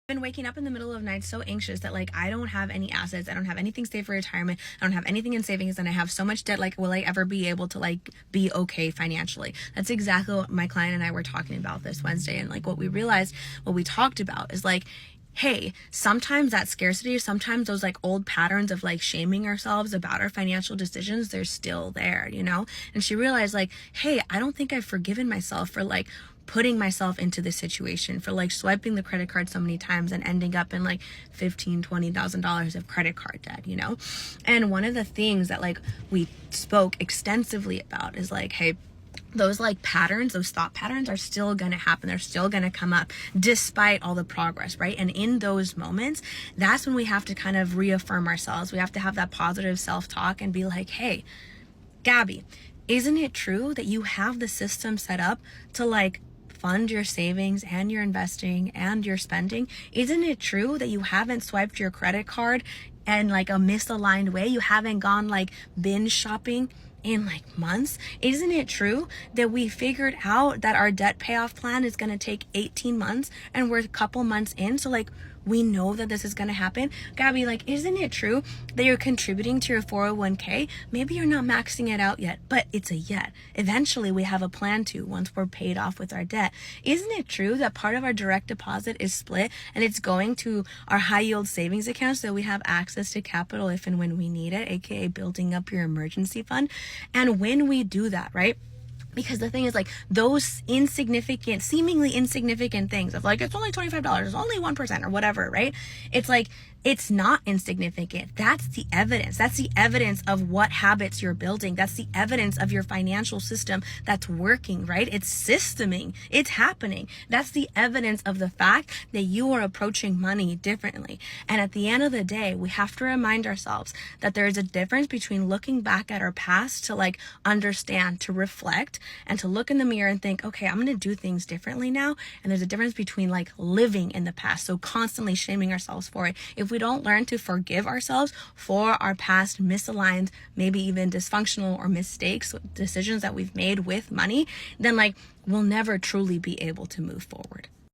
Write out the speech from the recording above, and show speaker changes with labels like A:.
A: Been waking up in the middle of the night so anxious that like I don't have any assets, I don't have anything saved for retirement, I don't have anything in savings, and I have so much debt. Like, will I ever be able to like be okay financially? That's exactly what my client and I were talking about this Wednesday. And like what we realized, what we talked about is like, hey, sometimes that scarcity, sometimes those like old patterns of like shaming ourselves about our financial decisions, they're still there, you know? And she realized like, hey, I don't think I've forgiven myself for like putting myself into this situation, for like swiping the credit card so many times and ending up in like $15,000-$20,000 of credit card debt, you know? And one of the things that like we spoke extensively about is like, hey, those like patterns, those thought patterns are still going to happen. They're still going to come up despite all the progress, right? And in those moments, that's when we have to kind of reaffirm ourselves. We have to have that positive self-talk and be like, hey, Gabby, isn't it true that you have the system set up to like fund your savings and your investing and your spending? Isn't it true that you haven't swiped your credit card in like a misaligned way? You haven't gone like binge shopping in like months? Isn't it true that we figured out that our debt payoff plan is going to take 18 months and we're a couple months in? So like we know that this is going to happen. Gabby, like, isn't it true that you're contributing to your 401k? Maybe you're not maxing it out yet, but it's a yet. Eventually we have a plan to once we're paid off with our debt. Isn't it true that part of our direct deposit is split and it's going to our high yield savings account so we have access to capital if and when we need it, aka building up your emergency fund? And when we do that, right? Because the thing is like those insignificant, seemingly insignificant things of like, it's only $25, it's only 1% or whatever, right? It's like, it's not insignificant. That's the evidence. That's the evidence of what habits you're building. That's the evidence of your financial system that's working, right? It's systeming. It's happening. That's the evidence of the fact that you are approaching money differently. And at the end of the day, we have to remind ourselves that there is a difference between looking back at our past to like understand, to reflect, and to look in the mirror and think, okay, I'm going to do things differently now. And there's a difference between like living in the past, so constantly shaming ourselves for it. If we don't learn to forgive ourselves for our past misaligned, maybe even dysfunctional or mistakes, decisions that we've made with money, then like we'll never truly be able to move forward.